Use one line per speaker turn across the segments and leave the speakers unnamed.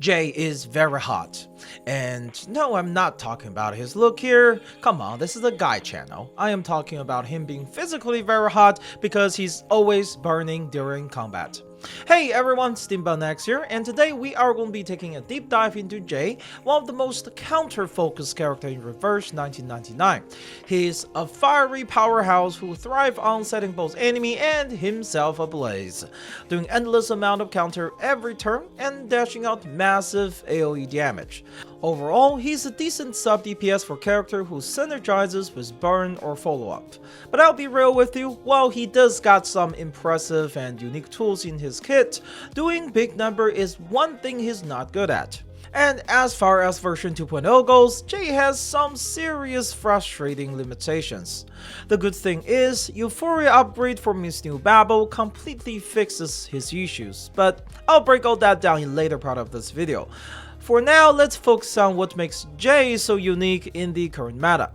Jay is very hot. And no, I'm not talking about his look here. Come on, this is a guy channel. I am talking about him being physically very hot because he's always burning during combat. Hey everyone, SteamBunX here, and today we are going to be taking a deep dive into Jay, one of the most counter-focused characters in Reverse 1999. He's a fiery powerhouse who thrives on setting both enemy and himself ablaze, doing endless amount of counter every turn and dashing out massive AoE damage. Overall, he's a decent sub DPS for character who synergizes with burn or follow-up. But I'll be real with you, while he does got some impressive and unique tools in his kit, doing big number is one thing he's not good at. And as far as version 2.0 goes, Jay has some serious frustrating limitations. The good thing is, Euphoria upgrade from his new Babel completely fixes his issues, but I'll break all that down in later part of this video. For now, let's focus on what makes Jay so unique in the current meta.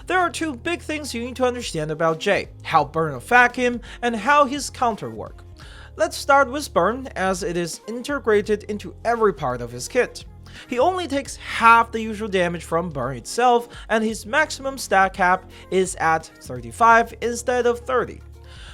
There are two big things you need to understand about Jay: how burn affect him and how his counter work. Let's start with burn, as it is integrated into every part of his kit. He only takes half the usual damage from burn itself, and his maximum stat cap is at 35 instead of 30.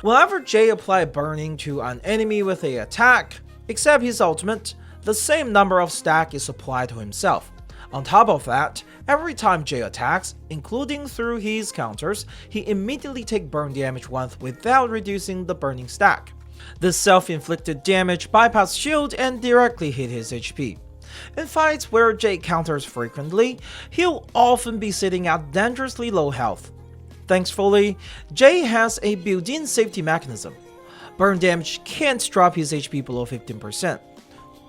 Whenever Jay applies burning to an enemy with an attack, except his ultimate, the same number of stack is applied to himself. On top of that, every time Jay attacks, including through his counters, he immediately takes burn damage once without reducing the burning stack. This self-inflicted damage bypasses shield and directly hit his HP. In fights where Jay counters frequently, he'll often be sitting at dangerously low health. Thankfully, Jay has a built-in safety mechanism. Burn damage can't drop his HP below 15%.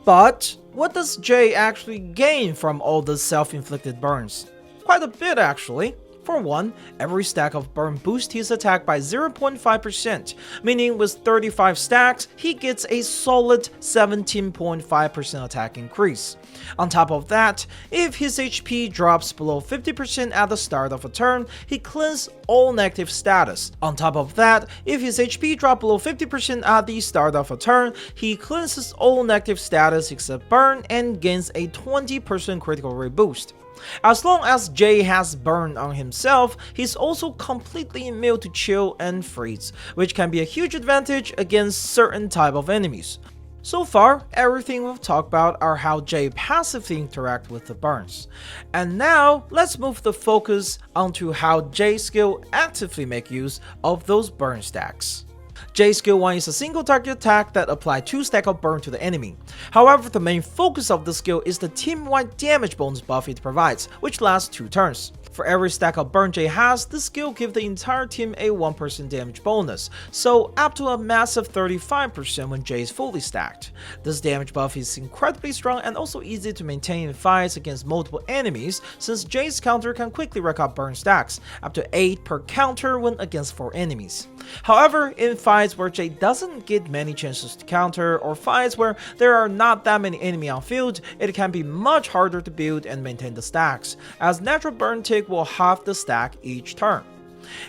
But what does Jay actually gain from all the self-inflicted burns? Quite a bit actually. For one, every stack of burn boosts his attack by 0.5%, meaning with 35 stacks, he gets a solid 17.5% attack increase. On top of that, if his HP drops below 50% at the start of a turn, he cleanses all negative status. On top of that, if his HP drops below 50% at the start of a turn, he cleanses all negative status except burn and gains a 20% critical rate boost. As long as Jay has burn on himself, he's also completely immune to chill and freeze, which can be a huge advantage against certain type of enemies. So far, everything we've talked about are how Jay passively interacts with the burns. And now, let's move the focus onto how Jay's skill actively make use of those burn stacks. Jay's skill 1 is a single target attack that applies 2 stacks of burn to the enemy. However, the main focus of the skill is the team-wide damage bonus buff it provides, which lasts 2 turns. For every stack of burn Jay has, this skill gives the entire team a 1% damage bonus, so up to a massive 35% when Jay is fully stacked. This damage buff is incredibly strong and also easy to maintain in fights against multiple enemies, since Jay's counter can quickly rack up burn stacks, up to 8 per counter when against 4 enemies. However, in fights where Jay doesn't get many chances to counter, or fights where there are not that many enemies on field, it can be much harder to build and maintain the stacks, as natural burn tick will halve the stack each turn.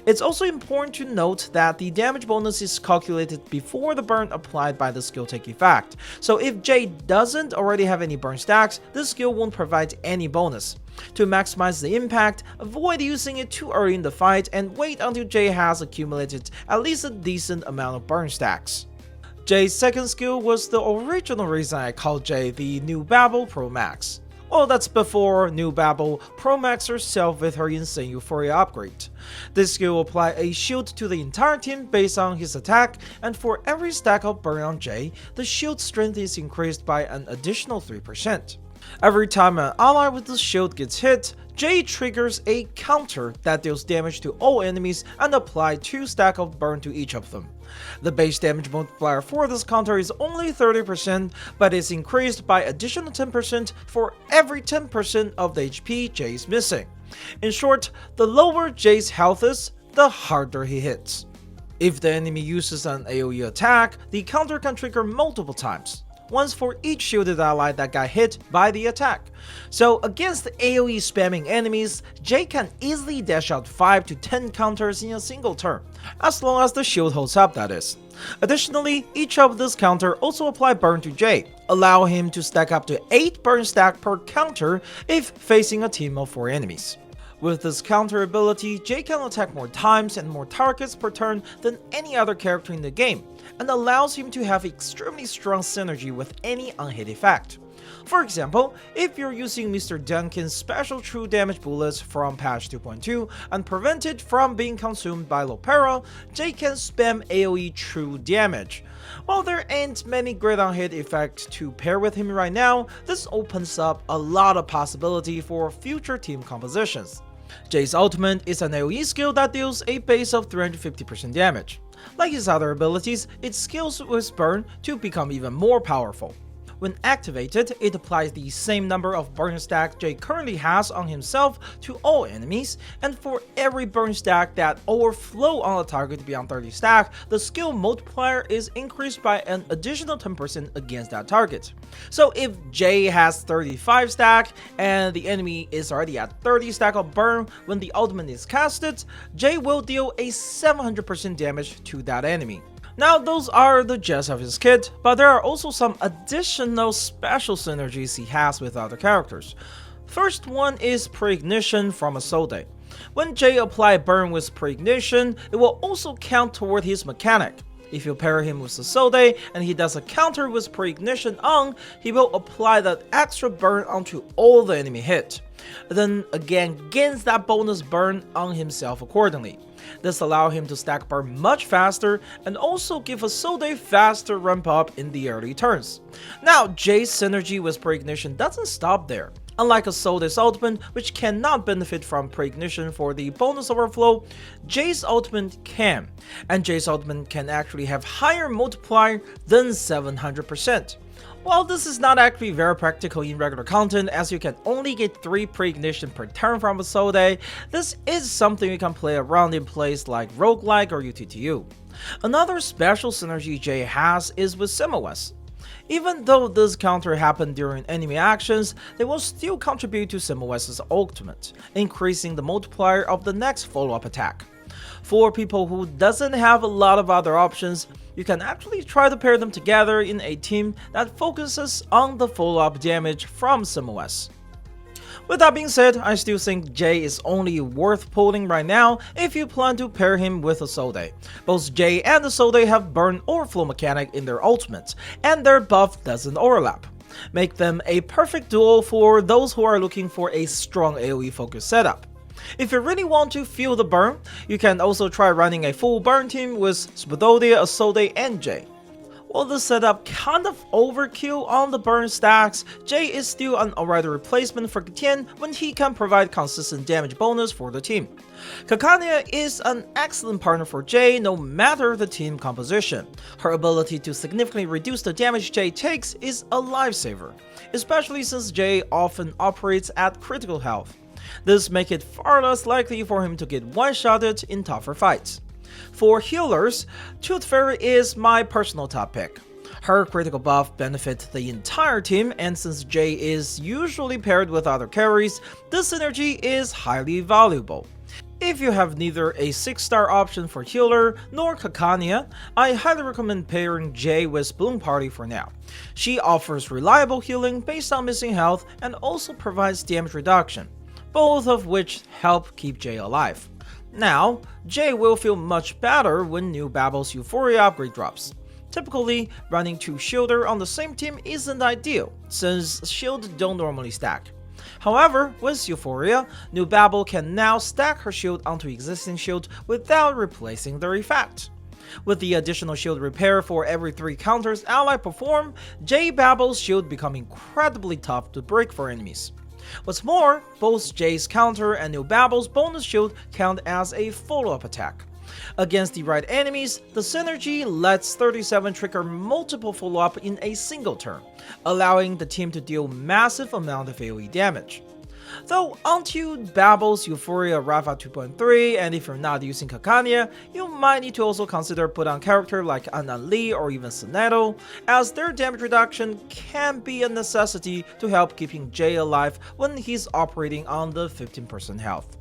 It's also important to note that the damage bonus is calculated before the burn applied by the skill take effect, so if Jay doesn't already have any burn stacks, this skill won't provide any bonus. To maximize the impact, avoid using it too early in the fight and wait until Jay has accumulated at least a decent amount of burn stacks. Jay's second skill was the original reason I called Jay the New Babel Pro Max. Well, that's before New Babel Pro Max herself with her insane Euphoria upgrade. This skill will apply a shield to the entire team based on his attack, and for every stack of burn on Jay, the shield strength is increased by an additional 3%. Every time an ally with the shield gets hit, Jay triggers a counter that deals damage to all enemies and applies 2 stacks of burn to each of them. The base damage multiplier for this counter is only 30%, but is increased by additional 10% for every 10% of the HP Jay is missing. In short, the lower Jay's health is, the harder he hits. If the enemy uses an AoE attack, the counter can trigger multiple times, once for each shielded ally that got hit by the attack. So against AoE spamming enemies, Jay can easily dash out 5 to 10 counters in a single turn, as long as the shield holds up, that is. Additionally, each of this counter also apply burn to Jay, allow him to stack up to 8 burn stack per counter if facing a team of 4 enemies. With this counter ability, Jay can attack more times and more targets per turn than any other character in the game, and allows him to have extremely strong synergy with any unhit effect. For example, if you're using Mr. Duncan's special true damage bullets from patch 2.2 and prevent it from being consumed by Lopera, Jay can spam AoE true damage. While there ain't many great unhit effects to pair with him right now, this opens up a lot of possibility for future team compositions. Jay's ultimate is an AoE skill that deals a base of 350% damage. Like his other abilities, it scales with burn to become even more powerful. When activated, it applies the same number of burn stack Jay currently has on himself to all enemies, and for every burn stack that overflow on a target beyond 30 stack, the skill multiplier is increased by an additional 10% against that target. So if Jay has 35 stack and the enemy is already at 30 stack of burn when the ultimate is casted, Jay will deal a 700% damage to that enemy. Now those are the gist of his kit, but there are also some additional special synergies he has with other characters. First one is pre-ignition from a Sode. When Jay apply burn with pre-ignition, it will also count toward his mechanic. If you pair him with a Sode and he does a counter with pre-ignition on, he will apply that extra burn onto all the enemy hit. Then again gains that bonus burn on himself accordingly. This allows him to stack burn much faster and also give a Sode faster ramp up in the early turns. Now Jay's synergy with pre-ignition doesn't stop there. Unlike a Sode's ultimate, which cannot benefit from pre-ignition for the bonus overflow, Jay's ultimate can, and Jay's ultimate can actually have higher multiplier than 700%. While this is not actually very practical in regular content, as you can only get 3 pre-ignition per turn from a Sode, this is something you can play around in plays like roguelike or UTTU. Another special synergy Jay has is with SimOS. Even though this counter happened during enemy actions, they will still contribute to SimOS's ultimate, increasing the multiplier of the next follow-up attack. For people who doesn't have a lot of other options, you can actually try to pair them together in a team that focuses on the follow-up damage from SimOS. With that being said, I still think Jay is only worth pulling right now if you plan to pair him with a Sode. Both Jay and the Sode have burn overflow mechanic in their ultimates, and their buff doesn't overlap. Make them a perfect duo for those who are looking for a strong AoE focused setup. If you really want to feel the burn, you can also try running a full burn team with Spadodia, a Sode, and Jay. While the setup kind of overkill on the burn stacks, Jay is still an alright replacement for Tien when he can provide consistent damage bonus for the team. Kakania is an excellent partner for Jay no matter the team composition. Her ability to significantly reduce the damage Jay takes is a lifesaver, especially since Jay often operates at critical health. This makes it far less likely for him to get one-shotted in tougher fights. For healers, Tooth Fairy is my personal top pick. Her critical buff benefits the entire team, and since Jay is usually paired with other carries, this synergy is highly valuable. If you have neither a 6-star option for healer nor Kakania, I highly recommend pairing Jay with Bloom Party for now. She offers reliable healing based on missing health and also provides damage reduction, both of which help keep Jay alive. Now, Jay will feel much better when new Babble's Euphoria upgrade drops. Typically, running 2 shielder on the same team isn't ideal, since shields don't normally stack. However, with Euphoria, new Babble can now stack her shield onto existing shield without replacing their effect. With the additional shield repair for every 3 counters ally perform, Jay Babble's shield become incredibly tough to break for enemies. What's more, both Jay's counter and New Babble's bonus shield count as a follow-up attack. Against the right enemies, the synergy lets 37 trigger multiple follow-up in a single turn, allowing the team to deal massive amount of AoE damage. Though onto Babble's Euphoria Rafa 2.3, and if you're not using Kakania, you might need to also consider put on character like Anan Lee or even Soneto, as their damage reduction can be a necessity to help keeping Jay alive when he's operating on the 15% health.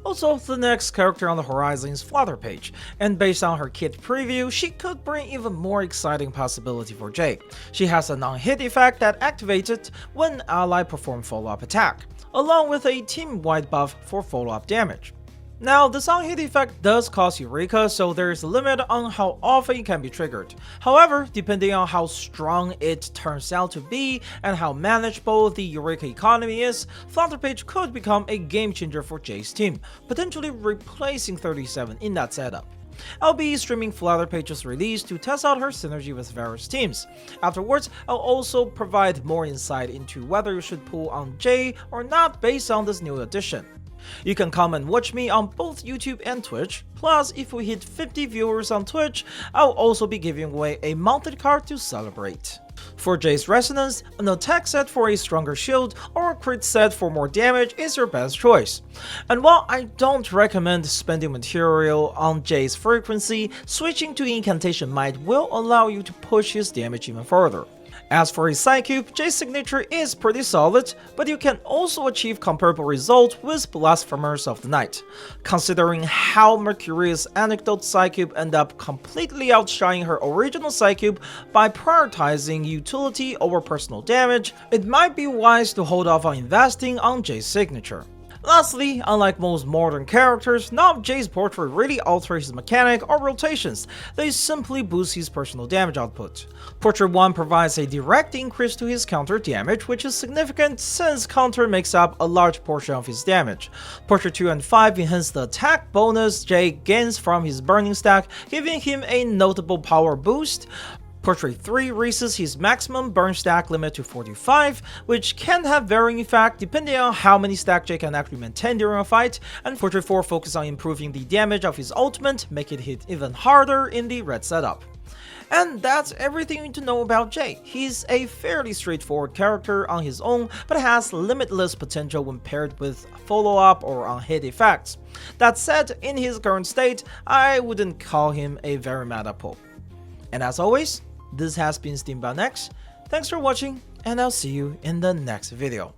Also, the next character on the horizon is Flutterpage, and based on her kit preview, she could bring even more exciting possibility for Jay. She has a non-hit effect that activated when ally perform follow-up attack, along with a team-wide buff for follow-up damage. Now, the non-hit effect does cost Eureka, so there is a limit on how often it can be triggered. However, depending on how strong it turns out to be and how manageable the Eureka economy is, Flutterpage could become a game changer for Jay's team, potentially replacing 37 in that setup. I'll be streaming Flutterpage's release to test out her synergy with various teams. Afterwards, I'll also provide more insight into whether you should pull on Jay or not based on this new addition. You can come and watch me on both YouTube and Twitch, plus if we hit 50 viewers on Twitch, I'll also be giving away a mounted card to celebrate. For Jay's Resonance, an attack set for a stronger shield or a crit set for more damage is your best choice. And while I don't recommend spending material on Jay's frequency, switching to Incantation Might will allow you to push his damage even further. As for his Psychube, Jay's signature is pretty solid, but you can also achieve comparable results with Blasphemers of the Night. Considering how Mercurius Anecdote Psychube end up completely outshining her original Psychube by prioritizing utility over personal damage, it might be wise to hold off on investing on Jay's signature. Lastly, unlike most modern characters, none of Jay's portrait really alter his mechanic or rotations, they simply boost his personal damage output. Portrait 1 provides a direct increase to his counter damage, which is significant since counter makes up a large portion of his damage. Portrait 2 and 5 enhance the attack bonus Jay gains from his burning stack, giving him a notable power boost. Portrait 3 raises his maximum burn stack limit to 45, which can have varying effect depending on how many stack Jay can actually maintain during a fight, and Portrait 4 focuses on improving the damage of his ultimate, make it hit even harder in the red setup. And that's everything you need to know about Jay. He's a fairly straightforward character on his own, but has limitless potential when paired with follow-up or on-hit effects. That said, in his current state, I wouldn't call him a very meta pull. And as always, this has been Steambound X. Thanks for watching, and I'll see you in the next video.